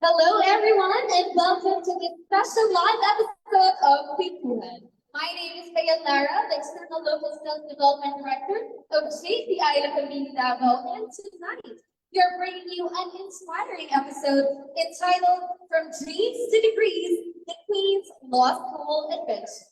Hello, everyone, and welcome to this special live episode of Kwentuhan. My name is Kaya Lara, the External Local Sales Development Director of JCI La Cabini Davao, and tonight we are bringing you an inspiring episode entitled From Dreams to Degrees, the Queen's Law School Adventure.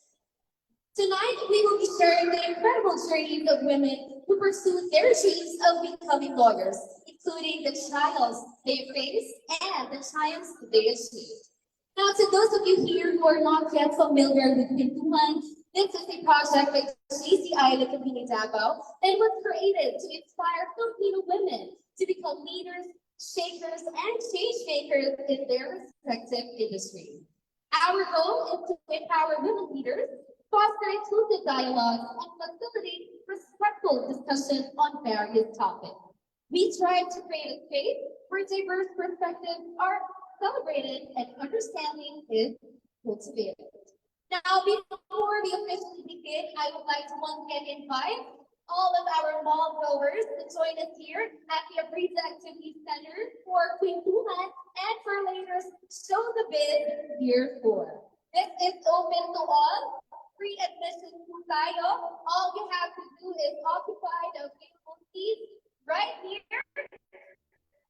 Tonight, we will be sharing the incredible journeys of women who pursue their dreams of becoming lawyers, including the trials they faced and the triumphs they achieved. Now, to those of you here who are not yet familiar with Kwentuhan, this is a project by JCI La Cabini Davao that was created to inspire Filipino women to become leaders, shakers, and change makers in their respective industries. Our goal is to empower women leaders, foster inclusive dialogue, and facilitate respectful discussion on various topics. We strive to create a space where diverse perspectives are celebrated and understanding is cultivated. Now, before we officially begin, I would like to once again invite all of our mall goers to join us here at the Aprisa Activity Center for Kwentuhan and for later Show the Biz Year 4. This is open to all. Free admission po tayo. All you have to do is occupy the available seats right here.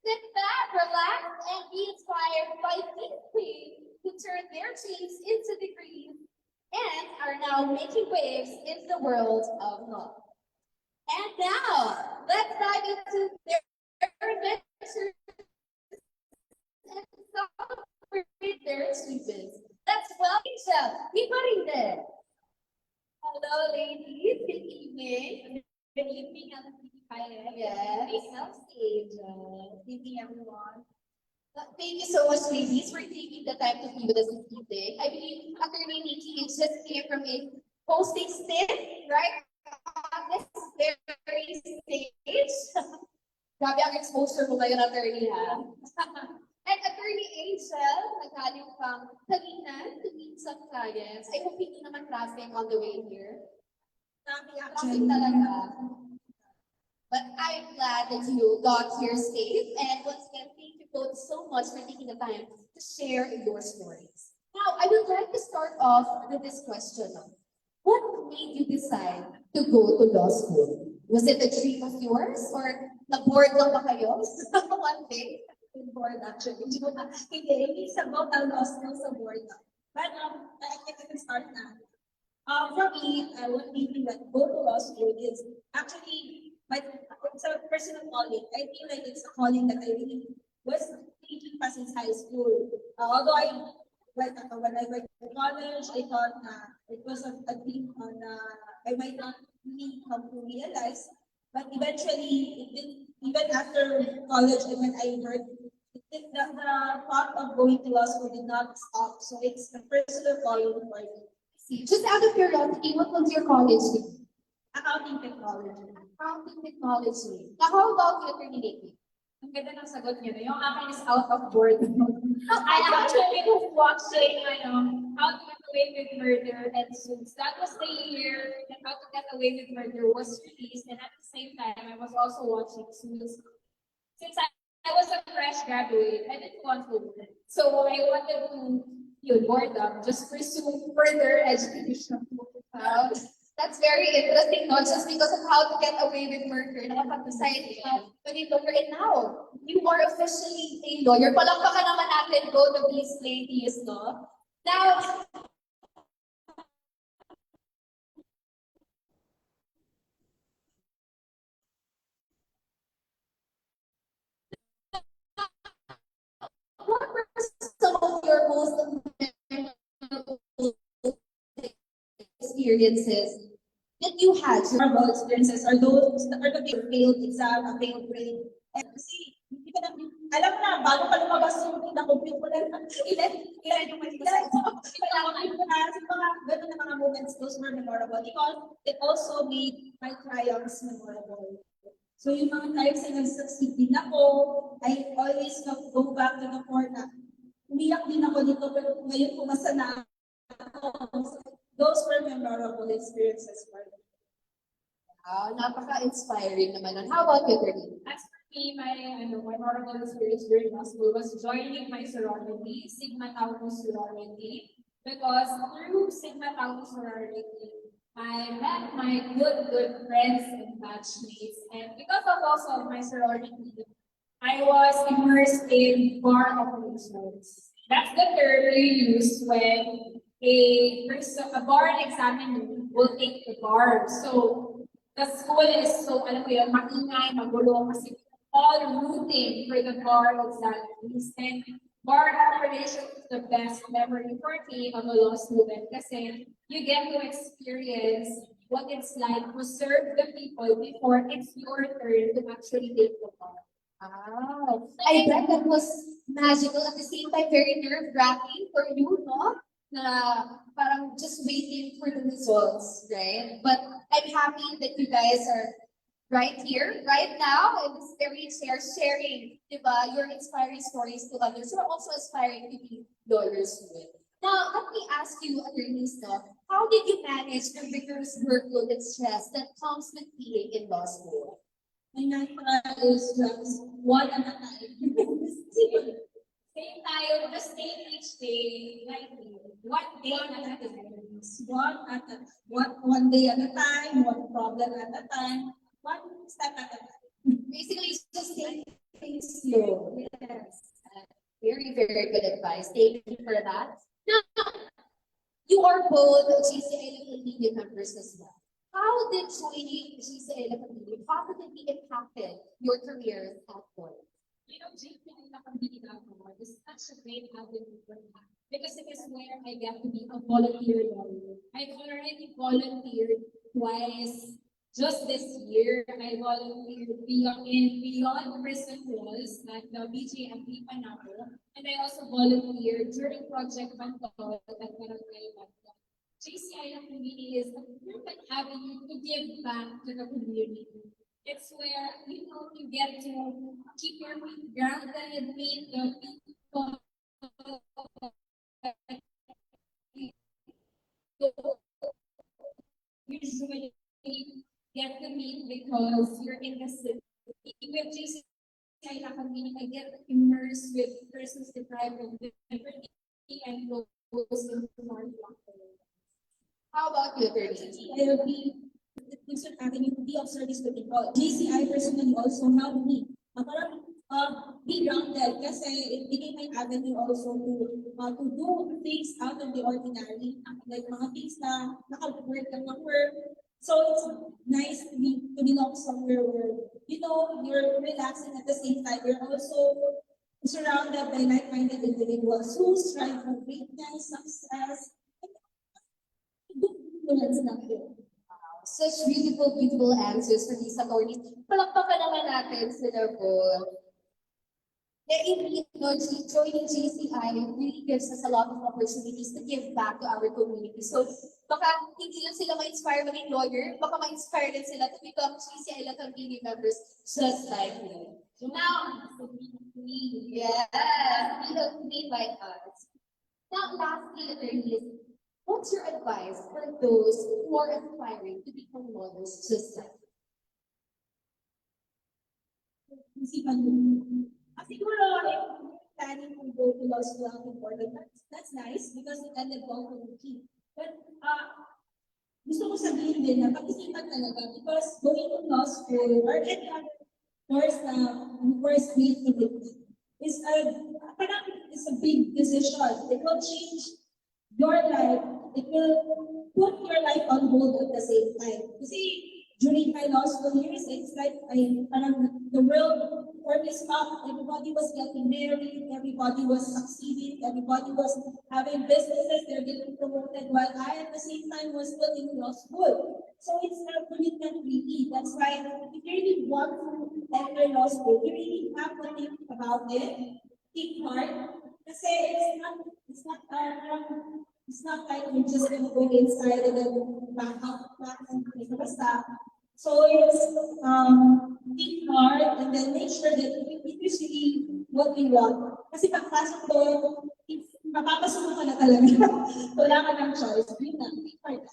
Sit back, relax, and be inspired by these queens who turn their dreams into degrees and are now making waves in the world of law. And now, let's dive into their adventures and celebrate their achievements. Let's welcome Michelle. Piparinde. Hello, ladies. Good evening. Good evening, Kaya. Yes. Stage. Good evening, everyone. Thank you so much, ladies, for taking the time to be with us this evening. I believe Attorney Nikki just came from a hosting stint, right? On this very stage. Grabe ang exposure mo ngayon, Attorney, ha? And Attorney Angel, nagaling from Kalinan to meet some clients. I hope hindi naman traffic on the way here. Traffic talaga. But I'm glad that you got here safe. And once again, thank you both so much for taking the time to share your stories. Now, I would like to start off with this question. What made you decide to go to law school? Was it a dream of yours or na-board lang ba kayo one day? Board actually. Hindi sa about ang law school sa board. But I can start now. For me, what made me like go to law school is actually it's a personal calling. I feel like it's a calling that I really was thinking pa since high school. Although when I went to college, I thought it was a thing on I might not really come to realize. But eventually, even after college and when I heard the thought of going to law school did not stop. So it's a personal calling for me. See, just out of curiosity, what was your college degree? Accounting technology. Accounting technology. Now, how about you, Attorney Nikki? Ang ganda ng sagot niyo. Yung akin is out of board. I actually was watching How to Get Away with Murder and Suits. That was the year that How to Get Away with Murder was released, and at the same time, I was also watching Suits. Since I was a fresh graduate, I didn't want to work. So I wanted to board up, just pursue further education. That's very interesting, not just because of How to Get Away with Murder, nakapag-decide ka maging lawyer. And now, you are officially a lawyer. Palakpakan naman natin, both of these ladies, no? Now, what were some of your most memorable experiences that you had? Memorable experiences are those that are the failed exam, a failed grade. And kasi, hindi ka na, alam na, bago ka lumabas yung na-compute mo na, ilan yung mali na. Na-compute mo na, so mga ganun na mga moments, those were memorable because it also made my triumphs memorable. So yung mga times na nag-succeed din ako, I always go back to the core na umiyak din ako dito, pero ngayon pumasa na ako. Those were memorable experiences for me. Wow, napaka-inspiring naman nun. How about you, Terry? As for me, my memorable experience during law school was joining my sorority, Sigma Tau sorority, because through Sigma Tau sorority, I met my good friends and batchmates, and because of also my sorority, I was immersed in bar operations. That's the term you use when a bar examiner will take the bar. So the school is so, alam mo yun, maingay, magulo, kasi all rooting for the bar examiners. And bar operation is the best memory for me of a law student kasi you get to experience what it's like to serve the people before it's your turn to actually take the bar. Wow. I bet that was magical at the same time, very nerve-wracking for you, no? Na parang just waiting for the results, right? But I'm happy that you guys are right here, right now, in this very chair, sharing, diba, your inspiring stories to others who are also aspiring to be lawyers with. Now, let me ask you, Attorney Snow, how did you manage the rigorous workload and stress that comes with being in law school? My mantra is just one at a time. Same tayo, just take each day lightly. One day at a time. One day at a time, one problem at a time, one step at a time. Basically, just take things slow. Yes. Very good advice. Thank you for that. Now, you are both GCI Community members as well. How did joining GCI Community positively impacted your career at Ford? GCI Community is such a great avenue for me because it is where I get to be a volunteer lawyer. I've already volunteered twice. Just this year, I volunteered beyond prison walls at the BJMP Panabo, and I also volunteered during Project Bantol at Barangay Bantol. GCI community is a perfect avenue to give back to the community. It's where you get to keep your feet grounded, meet the people usually get to meet because you're in the city. With GCI community, I get immersed with persons deprived of liberty and those in more. How about you, Attorney? It will be Kingston Avenue to be of service to people. GCI personally also helped me. Parang be grounded kasi it became my avenue also to do things out of the ordinary. Like mga things na naka-work ng mga work. So it's nice to belong somewhere where, you know, you're relaxing at the same time. You're also surrounded by like-minded individuals who strive for greatness, success, and good influence lang yun. Such beautiful, beautiful answers from these attorneys. Palakpakan naman natin sila po. Indeed, no, joining GCI really gives us a lot of opportunities to give back to our community. So, baka hindi lang sila ma-inspire maging lawyer, baka ma-inspire din sila to become GCI Latambini members just like you. So now, yes, we don't be like us. Now, lastly, attorneys, what's your advice for those who are aspiring to become lawyers just like you? Isipan mo. Siguro, if planning to go to law school ang important, that's nice because it ended well for the key. But gusto ko sabihin din na pag-isipan talaga because going to law school or any other course na course related is a big decision. It will change your life. It will put your life on hold at the same time. Kasi during my law school years, it's like the world for me stopped. Everybody was getting married, everybody was succeeding, everybody was having businesses, they're getting promoted, while I at the same time was still in law school. So it's a commitment really. That's why if you really want to enter law school, you really have to think about it, think hard. Kasi it's not like you're just gonna go inside and then back out, and basta. So it's think hard and then make sure that it is really what you want. Kasi pagpasok ko, if mapapasok mo ka na talaga, wala ka ng choice. Yun na, think hard.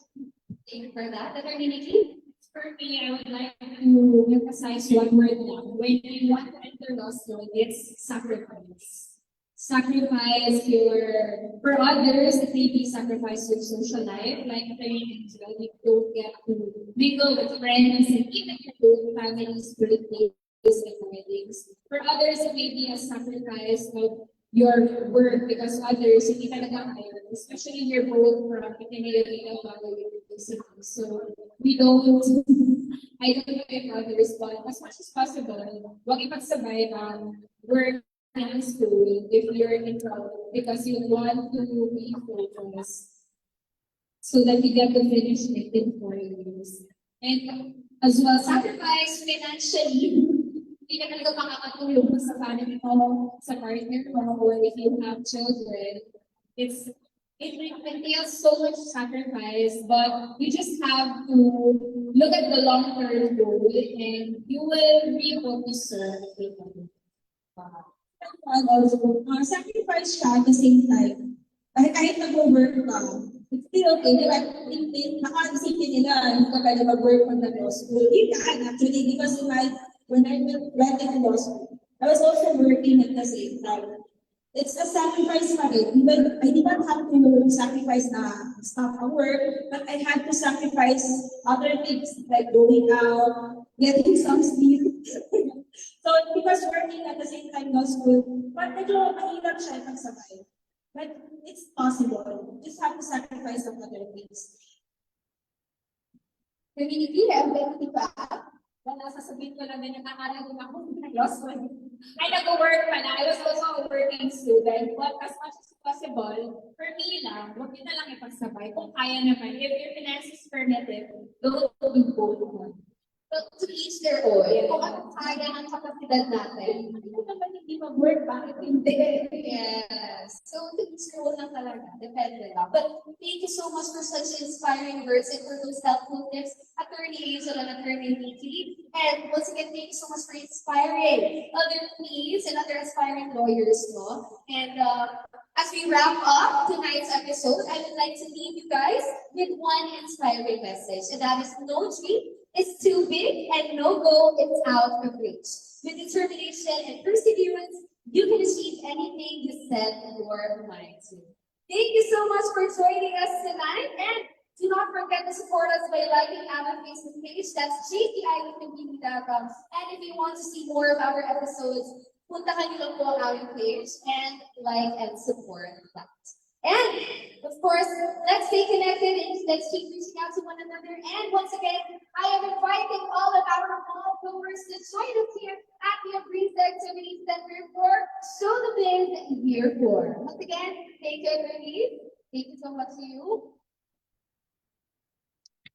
Thank you for that. Attorney Nikki? For me, I would like to emphasize one word now. When you want to enter law school, it's sacrifice. Sacrifice for others, it may be sacrifice your social life, like parents, you don't get to mingle with friends and even your own family's birthdays and weddings. For others, it may be a sacrifice of your work because others, hindi talaga kaya, especially you're both from Pinay University. So we don't, I don't know if others, but as much as possible, wag ipagsabay ang work in school if you're in trouble because you want to be focused so that you get to finish it in 4 years. And as well, sacrifice financially. Hindi ka talaga makakatulong sa family mo, sa partner mo, or if you have children. It entails so much sacrifice, but you just have to look at the long-term goal and you will be able to serve people. And also, sacrifice siya at the same time. Kahit nag-work ka, it's still okay. Di ba? Naka-isipin nila, hindi ka pwede mag-work on the law school. You can actually, because when I went into law school, I was also working at the same time. It's a sacrifice pa rin. Even I did not have to sacrifice na stuff at work, but I had to sacrifice other things like going out, getting some sleep. So because working at the same time law school, but medyo mahirap siya pagsabay. But it's possible. You just have to sacrifice some other things. Community, have anything to add? Wala, sasabihin ko lang din yung nakarating ako ng law school. I nag-work pa na. I was also a working student. But as much as possible, for me lang, huwag nyo na lang ipagsabay. Kung kaya naman, if your finances permit it, don't do both. So, to each their own. Kung ano kaya ng kapasidad natin. Kung naman hindi mag-work, bakit hindi? Yes. So, to each their own lang talaga. Depende lang. But thank you so much for such inspiring words and for those helpful tips, Attorney Angel and Attorney Nikki. And once again, thank you so much for inspiring other police and other aspiring lawyers, no? And as we wrap up tonight's episode, I would like to leave you guys with one inspiring message, and that is no dream is too big and no goal is out of reach. With determination and perseverance, you can achieve anything you set your mind to. Thank you so much for joining us tonight, and Do not forget to support us by liking our Facebook page. That's jtislandtv.com. And if you want to see more of our episodes, puntahan niyo lang po ang aming page and like and support that. And of course, let's stay connected and let's keep reaching out to one another. And once again, I am inviting all of our mall goers to join us here at the Breeze Activity Center for Show the Biz Year 4. Once again, thank you, Bernice. Thank you so much to you.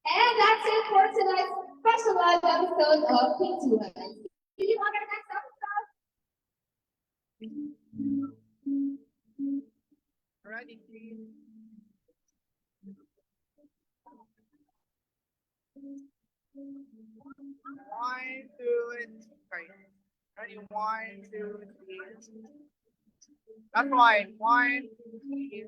And that's it for tonight's special live episode of Pintuan. See you on our next episode. Ready, please. One, two, sorry. Ready, one, two, three. That's right. One, two, three.